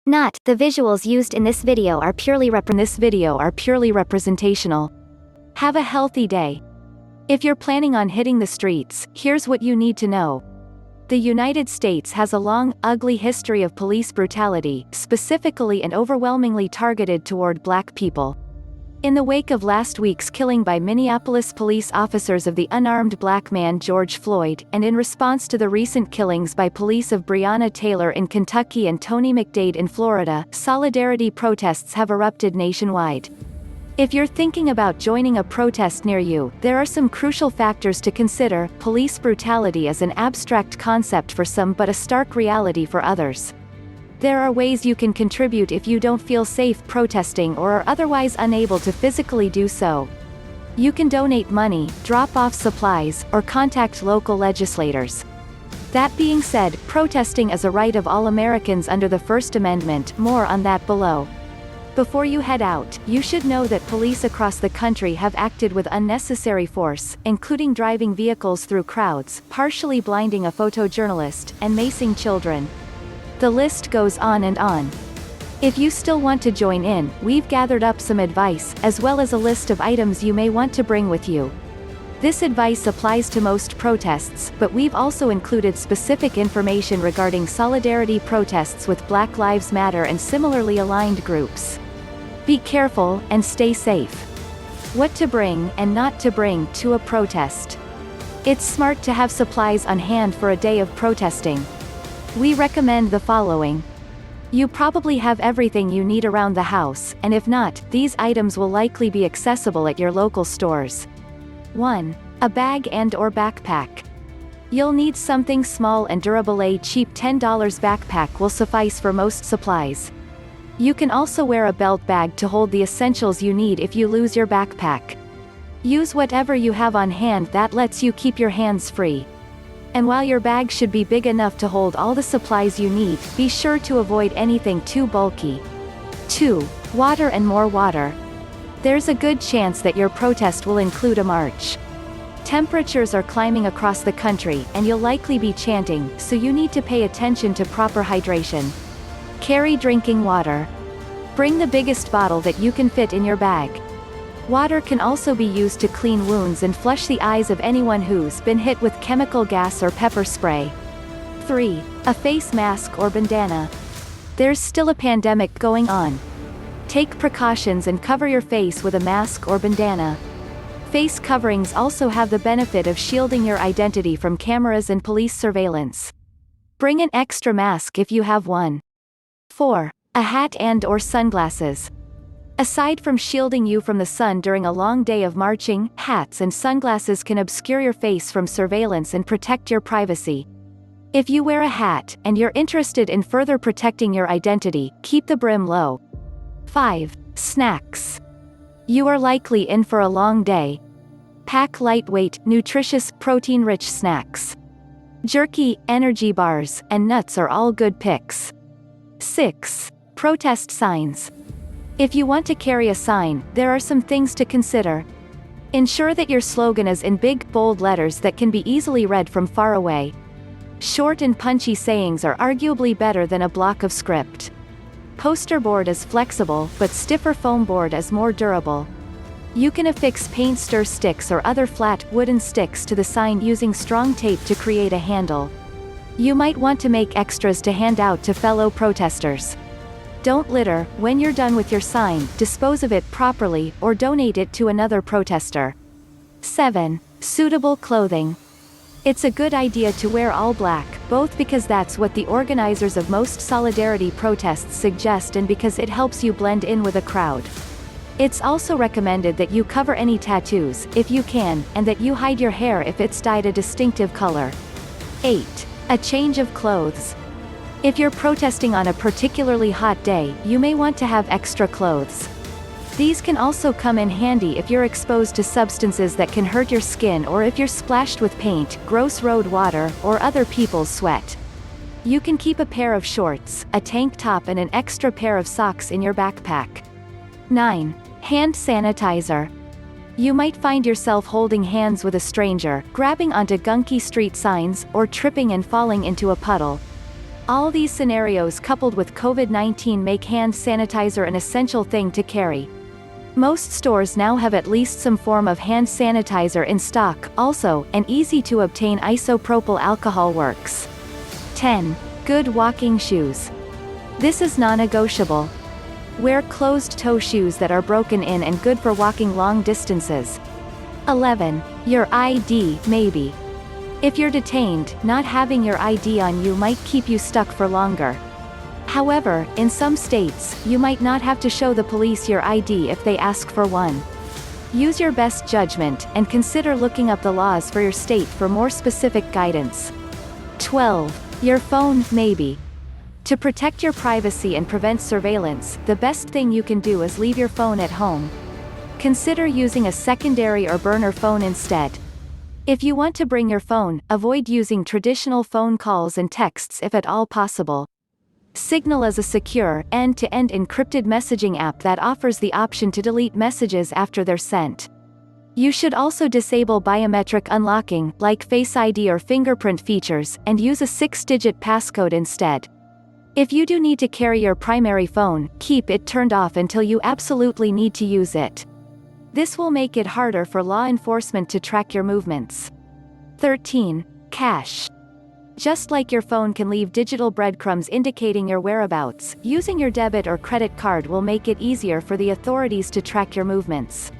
Not, the visuals used in this video are purely representational. Have a healthy day. If you're planning on hitting the streets, here's what you need to know. The United States has a long, ugly history of police brutality, specifically and overwhelmingly targeted toward black people. In the wake of last week's killing by Minneapolis police officers of the unarmed black man George Floyd, and in response to the recent killings by police of Breonna Taylor in Kentucky and Tony McDade in Florida, solidarity protests have erupted nationwide. If you're thinking about joining a protest near you, there are some crucial factors to consider. Police brutality is an abstract concept for some but a stark reality for others. There are ways you can contribute if you don't feel safe protesting or are otherwise unable to physically do so. You can donate money, drop off supplies, or contact local legislators. That being said, protesting is a right of all Americans under the First Amendment. More on that below. Before you head out, you should know that police across the country have acted with unnecessary force, including driving vehicles through crowds, partially blinding a photojournalist, and macing children. The list goes on and on. If you still want to join in, we've gathered up some advice, as well as a list of items you may want to bring with you. This advice applies to most protests, but we've also included specific information regarding solidarity protests with Black Lives Matter and similarly aligned groups. Be careful, and stay safe. What to bring and not to bring to a protest. It's smart to have supplies on hand for a day of protesting. We recommend the following. You probably have everything you need around the house, and if not, these items will likely be accessible at your local stores. 1. A bag and/or backpack. You'll need something small and durable. A cheap $10 backpack will suffice for most supplies. You can also wear a belt bag to hold the essentials you need if you lose your backpack. Use whatever you have on hand that lets you keep your hands free. And while your bag should be big enough to hold all the supplies you need, be sure to avoid anything too bulky. 2. Water and more water. There's a good chance that your protest will include a march. Temperatures are climbing across the country, and you'll likely be chanting, so you need to pay attention to proper hydration. Carry drinking water. Bring the biggest bottle that you can fit in your bag. Water can also be used to clean wounds and flush the eyes of anyone who's been hit with chemical gas or pepper spray. 3. A face mask or bandana. There's still a pandemic going on. Take precautions and cover your face with a mask or bandana. Face coverings also have the benefit of shielding your identity from cameras and police surveillance. Bring an extra mask if you have one. 4. A hat and/or sunglasses. Aside from shielding you from the sun during a long day of marching, hats and sunglasses can obscure your face from surveillance and protect your privacy. If you wear a hat, and you're interested in further protecting your identity, keep the brim low. 5. Snacks. You are likely in for a long day. Pack lightweight, nutritious, protein-rich snacks. Jerky, energy bars, and nuts are all good picks. 6. Protest signs. If you want to carry a sign, there are some things to consider. Ensure that your slogan is in big, bold letters that can be easily read from far away. Short and punchy sayings are arguably better than a block of script. Poster board is flexible, but stiffer foam board is more durable. You can affix paint stir sticks or other flat, wooden sticks to the sign using strong tape to create a handle. You might want to make extras to hand out to fellow protesters. Don't litter. When you're done with your sign, dispose of it properly, or donate it to another protester. 7. Suitable clothing. It's a good idea to wear all black, both because that's what the organizers of most solidarity protests suggest and because it helps you blend in with a crowd. It's also recommended that you cover any tattoos, if you can, and that you hide your hair if it's dyed a distinctive color. 8. A change of clothes. If you're protesting on a particularly hot day, you may want to have extra clothes. These can also come in handy if you're exposed to substances that can hurt your skin or if you're splashed with paint, gross road water, or other people's sweat. You can keep a pair of shorts, a tank top and an extra pair of socks in your backpack. 9. Hand sanitizer. You might find yourself holding hands with a stranger, grabbing onto gunky street signs, or tripping and falling into a puddle. All these scenarios coupled with COVID-19 make hand sanitizer an essential thing to carry. Most stores now have at least some form of hand sanitizer in stock. Also, an easy-to-obtain isopropyl alcohol works. 10. Good walking shoes. This is non-negotiable. Wear closed-toe shoes that are broken in and good for walking long distances. 11. Your ID, maybe. If you're detained, not having your ID on you might keep you stuck for longer. However, in some states, you might not have to show the police your ID if they ask for one. Use your best judgment, and consider looking up the laws for your state for more specific guidance. 12. Your phone, maybe. To protect your privacy and prevent surveillance, the best thing you can do is leave your phone at home. Consider using a secondary or burner phone instead. If you want to bring your phone, avoid using traditional phone calls and texts if at all possible. Signal is a secure, end-to-end encrypted messaging app that offers the option to delete messages after they're sent. You should also disable biometric unlocking, like Face ID or fingerprint features, and use a 6-digit passcode instead. If you do need to carry your primary phone, keep it turned off until you absolutely need to use it. This will make it harder for law enforcement to track your movements. 13. Cash. Just like your phone can leave digital breadcrumbs indicating your whereabouts, using your debit or credit card will make it easier for the authorities to track your movements.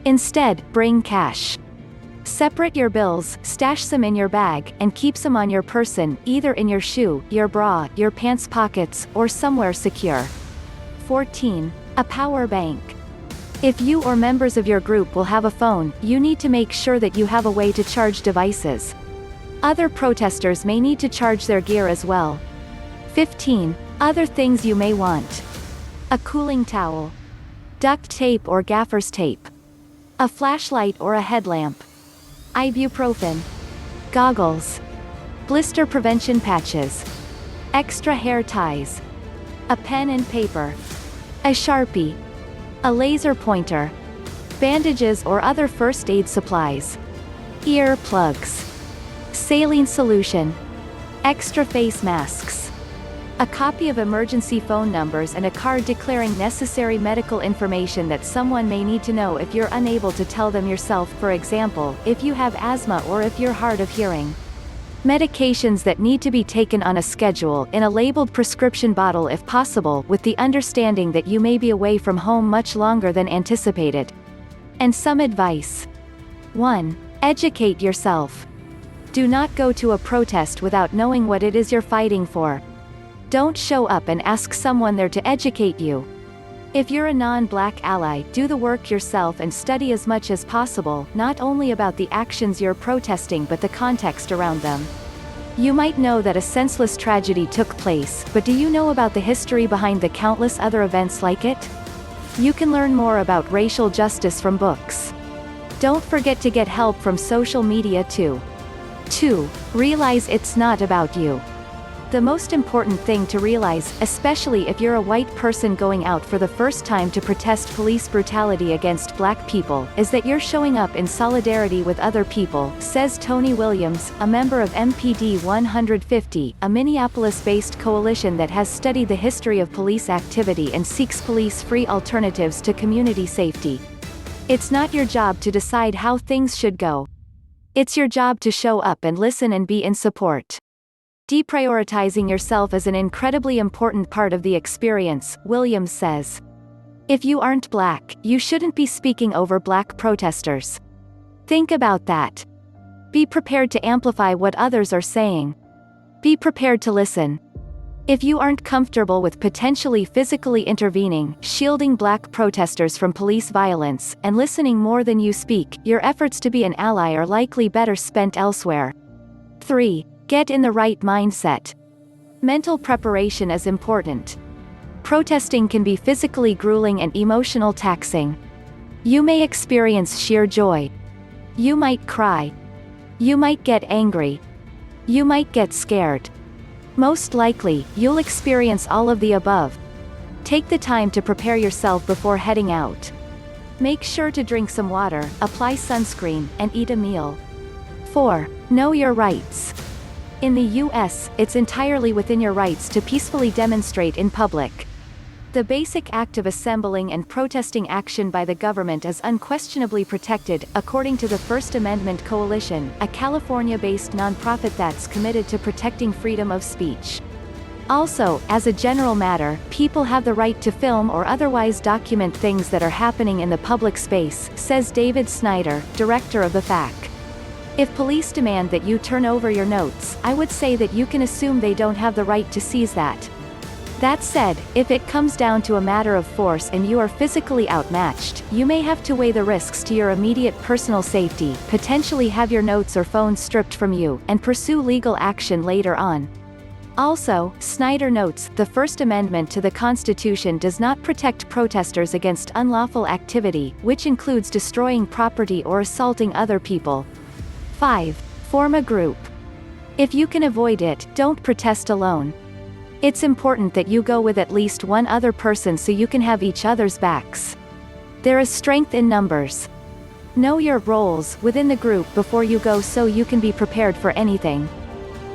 Instead, bring cash. Separate your bills, stash some in your bag, and keep some on your person, either in your shoe, your bra, your pants pockets, or somewhere secure. 14. A power bank. If you or members of your group will have a phone, you need to make sure that you have a way to charge devices. Other protesters may need to charge their gear as well. 15. Other things you may want. A cooling towel. Duct tape or gaffer's tape. A flashlight or a headlamp. Ibuprofen. Goggles. Blister prevention patches. Extra hair ties. A pen and paper. A Sharpie. A laser pointer. Bandages or other first aid supplies. Ear plugs. Saline solution. Extra face masks. A copy of emergency phone numbers and a card declaring necessary medical information that someone may need to know if you're unable to tell them yourself, for example, if you have asthma or if you're hard of hearing. Medications that need to be taken on a schedule in a labeled prescription bottle if possible, with the understanding that you may be away from home much longer than anticipated. And some advice. 1. Educate yourself. Do not go to a protest without knowing what it is you're fighting for. Don't show up and ask someone there to educate you. If you're a non-black ally, do the work yourself and study as much as possible, not only about the actions you're protesting but the context around them. You might know that a senseless tragedy took place, but do you know about the history behind the countless other events like it? You can learn more about racial justice from books. Don't forget to get help from social media too. 2. Realize it's not about you. The most important thing to realize, especially if you're a white person going out for the first time to protest police brutality against black people, is that you're showing up in solidarity with other people, says Tony Williams, a member of MPD 150, a Minneapolis-based coalition that has studied the history of police activity and seeks police-free alternatives to community safety. It's not your job to decide how things should go. It's your job to show up and listen and be in support. Deprioritizing yourself is an incredibly important part of the experience, Williams says. If you aren't black, you shouldn't be speaking over black protesters. Think about that. Be prepared to amplify what others are saying. Be prepared to listen. If you aren't comfortable with potentially physically intervening, shielding black protesters from police violence, and listening more than you speak, your efforts to be an ally are likely better spent elsewhere. 3. Get in the right mindset. Mental preparation is important. Protesting can be physically grueling and emotional taxing. You may experience sheer joy. You might cry. You might get angry. You might get scared. Most likely, you'll experience all of the above. Take the time to prepare yourself before heading out. Make sure to drink some water, apply sunscreen, and eat a meal. 4. Know your rights. In the US, it's entirely within your rights to peacefully demonstrate in public. The basic act of assembling and protesting action by the government is unquestionably protected, according to the First Amendment Coalition, a California-based nonprofit that's committed to protecting freedom of speech. Also, as a general matter, people have the right to film or otherwise document things that are happening in the public space, says David Snyder, director of the FAC. If police demand that you turn over your notes, I would say that you can assume they don't have the right to seize that. That said, if it comes down to a matter of force and you are physically outmatched, you may have to weigh the risks to your immediate personal safety, potentially have your notes or phone stripped from you, and pursue legal action later on. Also, Snyder notes, the First Amendment to the Constitution does not protect protesters against unlawful activity, which includes destroying property or assaulting other people. 5. Form a group. If you can avoid it, don't protest alone. It's important that you go with at least one other person so you can have each other's backs. There is strength in numbers. Know your roles within the group before you go so you can be prepared for anything.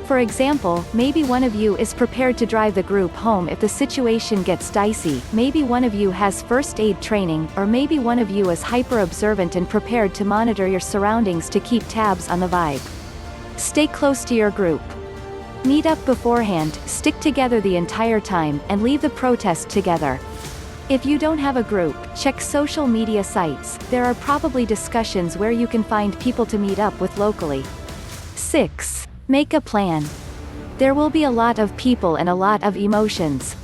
For example, maybe one of you is prepared to drive the group home if the situation gets dicey, maybe one of you has first aid training, or maybe one of you is hyper-observant and prepared to monitor your surroundings to keep tabs on the vibe. Stay close to your group. Meet up beforehand, stick together the entire time, and leave the protest together. If you don't have a group, check social media sites, there are probably discussions where you can find people to meet up with locally. 6. Make a plan. There will be a lot of people and a lot of emotions.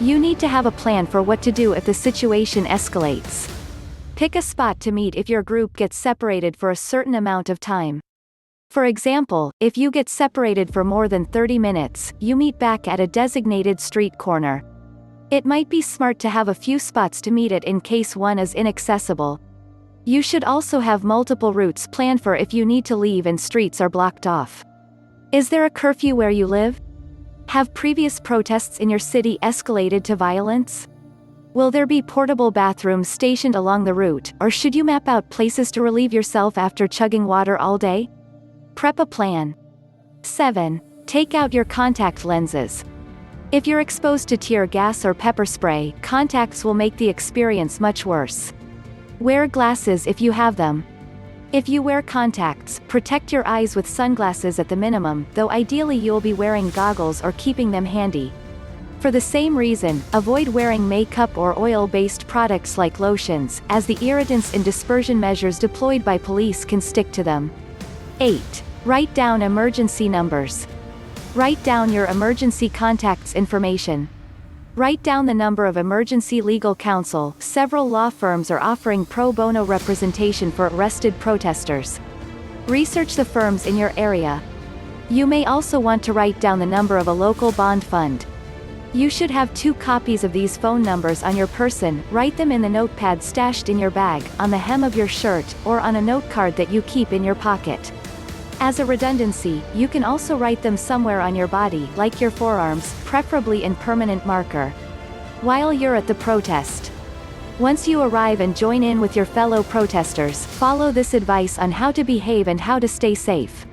You need to have a plan for what to do if the situation escalates. Pick a spot to meet if your group gets separated for a certain amount of time. For example, if you get separated for more than 30 minutes, you meet back at a designated street corner. It might be smart to have a few spots to meet at in case one is inaccessible. You should also have multiple routes planned for if you need to leave and streets are blocked off. Is there a curfew where you live? Have previous protests in your city escalated to violence? Will there be portable bathrooms stationed along the route, or should you map out places to relieve yourself after chugging water all day? Prep a plan. 7. Take out your contact lenses. If you're exposed to tear gas or pepper spray, contacts will make the experience much worse. Wear glasses if you have them. If you wear contacts, protect your eyes with sunglasses at the minimum, though ideally you'll be wearing goggles or keeping them handy. For the same reason, avoid wearing makeup or oil-based products like lotions, as the irritants and dispersion measures deployed by police can stick to them. 8. Write down emergency numbers. Write down your emergency contacts information. Write down the number of emergency legal counsel. Several law firms are offering pro bono representation for arrested protesters. Research the firms in your area. You may also want to write down the number of a local bond fund. You should have 2 copies of these phone numbers on your person. Write them in the notepad stashed in your bag, on the hem of your shirt, or on a note card that you keep in your pocket. As a redundancy, you can also write them somewhere on your body, like your forearms, preferably in permanent marker. While you're at the protest. Once you arrive and join in with your fellow protesters, follow this advice on how to behave and how to stay safe.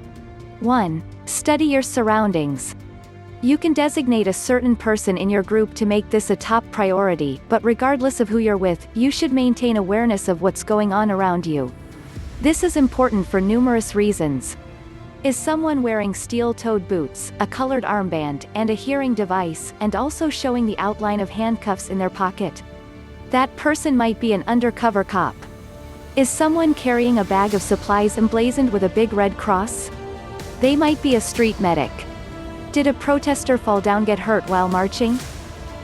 1. Study your surroundings. You can designate a certain person in your group to make this a top priority, but regardless of who you're with, you should maintain awareness of what's going on around you. This is important for numerous reasons. Is someone wearing steel-toed boots, a colored armband, and a hearing device, and also showing the outline of handcuffs in their pocket? That person might be an undercover cop. Is someone carrying a bag of supplies emblazoned with a big red cross? They might be a street medic. Did a protester fall down, get hurt while marching?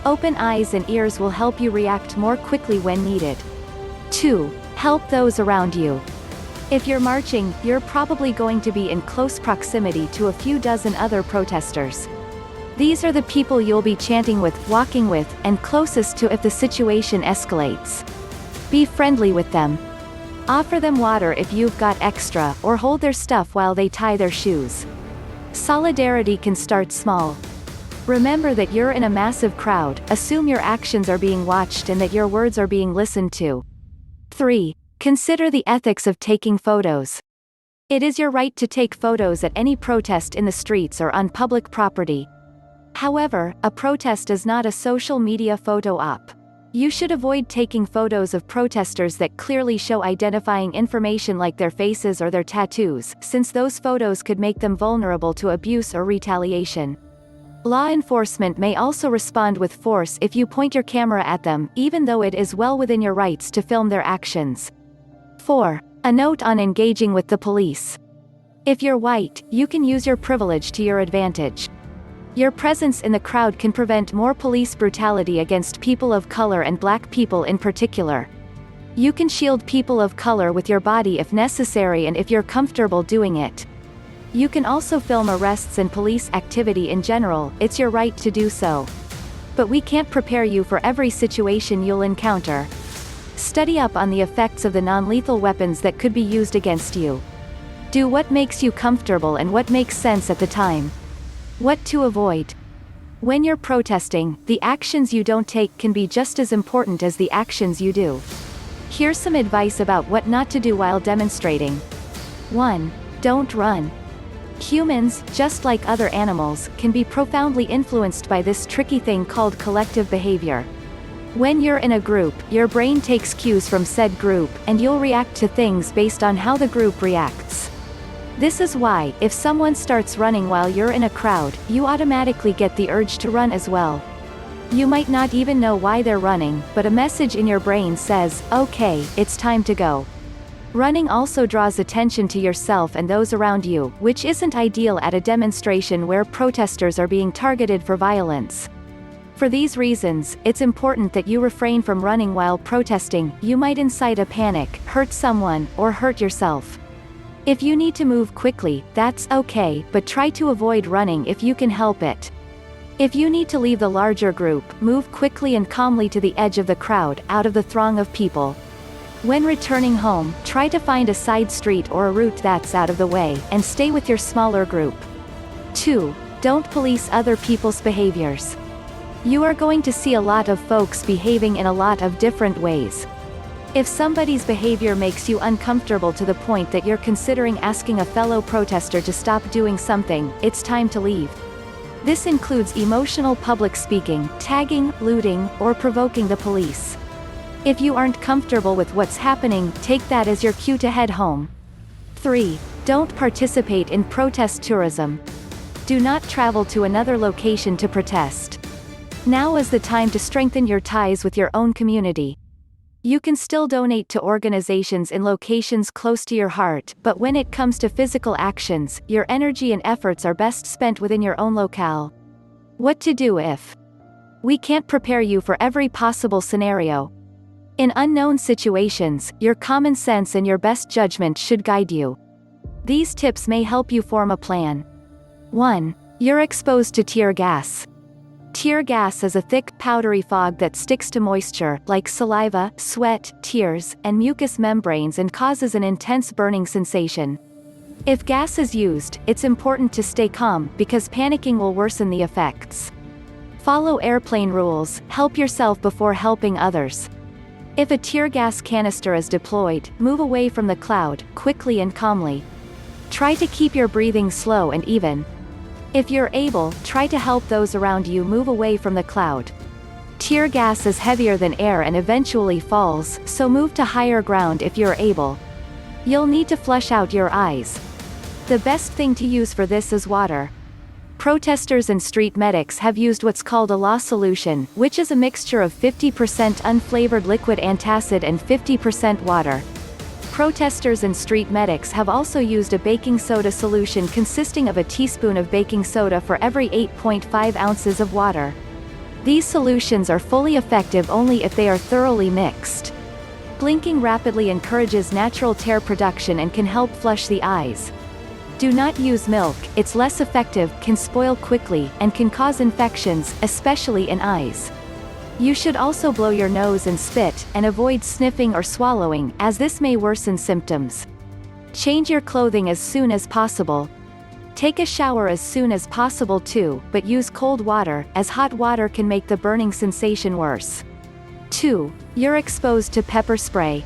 Open eyes and ears will help you react more quickly when needed. 2. Help those around you. If you're marching, you're probably going to be in close proximity to a few dozen other protesters. These are the people you'll be chanting with, walking with, and closest to if the situation escalates. Be friendly with them. Offer them water if you've got extra, or hold their stuff while they tie their shoes. Solidarity can start small. Remember that you're in a massive crowd, assume your actions are being watched and that your words are being listened to. 3. Consider the ethics of taking photos. It is your right to take photos at any protest in the streets or on public property. However, a protest is not a social media photo op. You should avoid taking photos of protesters that clearly show identifying information like their faces or their tattoos, since those photos could make them vulnerable to abuse or retaliation. Law enforcement may also respond with force if you point your camera at them, even though it is well within your rights to film their actions. 4. A note on engaging with the police. If you're white, you can use your privilege to your advantage. Your presence in the crowd can prevent more police brutality against people of color and black people in particular. You can shield people of color with your body if necessary and if you're comfortable doing it. You can also film arrests and police activity in general, it's your right to do so. But we can't prepare you for every situation you'll encounter. Study up on the effects of the non-lethal weapons that could be used against you. Do what makes you comfortable and what makes sense at the time. What to avoid. When you're protesting, the actions you don't take can be just as important as the actions you do. Here's some advice about what not to do while demonstrating. 1. Don't run. Humans, just like other animals, can be profoundly influenced by this tricky thing called collective behavior. When you're in a group, your brain takes cues from said group, and you'll react to things based on how the group reacts. This is why, if someone starts running while you're in a crowd, you automatically get the urge to run as well. You might not even know why they're running, but a message in your brain says, okay, it's time to go. Running also draws attention to yourself and those around you, which isn't ideal at a demonstration where protesters are being targeted for violence. For these reasons, it's important that you refrain from running while protesting. You might incite a panic, hurt someone, or hurt yourself. If you need to move quickly, that's okay, but try to avoid running if you can help it. If you need to leave the larger group, move quickly and calmly to the edge of the crowd, out of the throng of people. When returning home, try to find a side street or a route that's out of the way, and stay with your smaller group. 2. Don't police other people's behaviors. You are going to see a lot of folks behaving in a lot of different ways. If somebody's behavior makes you uncomfortable to the point that you're considering asking a fellow protester to stop doing something, it's time to leave. This includes emotional public speaking, tagging, looting, or provoking the police. If you aren't comfortable with what's happening, take that as your cue to head home. 3. Don't participate in protest tourism. Do not travel to another location to protest. Now is the time to strengthen your ties with your own community. You can still donate to organizations in locations close to your heart, but when it comes to physical actions, your energy and efforts are best spent within your own locale. What to do if we can't prepare you for every possible scenario. In unknown situations, your common sense and your best judgment should guide you. These tips may help you form a plan. 1. You're exposed to tear gas. Tear gas is a thick, powdery fog that sticks to moisture, like saliva, sweat, tears, and mucous membranes and causes an intense burning sensation. If gas is used, it's important to stay calm, because panicking will worsen the effects. Follow airplane rules, help yourself before helping others. If a tear gas canister is deployed, move away from the cloud, quickly and calmly. Try to keep your breathing slow and even. If you're able, try to help those around you move away from the cloud. Tear gas is heavier than air and eventually falls, so move to higher ground if you're able. You'll need to flush out your eyes. The best thing to use for this is water. Protesters and street medics have used what's called a law solution, which is a mixture of 50% unflavored liquid antacid and 50% water. Protesters and street medics have also used a baking soda solution consisting of a teaspoon of baking soda for every 8.5 ounces of water. These solutions are fully effective only if they are thoroughly mixed. Blinking rapidly encourages natural tear production and can help flush the eyes. Do not use milk, it's less effective, can spoil quickly, and can cause infections, especially in eyes. You should also blow your nose and spit, and avoid sniffing or swallowing, as this may worsen symptoms. Change your clothing as soon as possible. Take a shower as soon as possible too, but use cold water, as hot water can make the burning sensation worse. 2. You're exposed to pepper spray.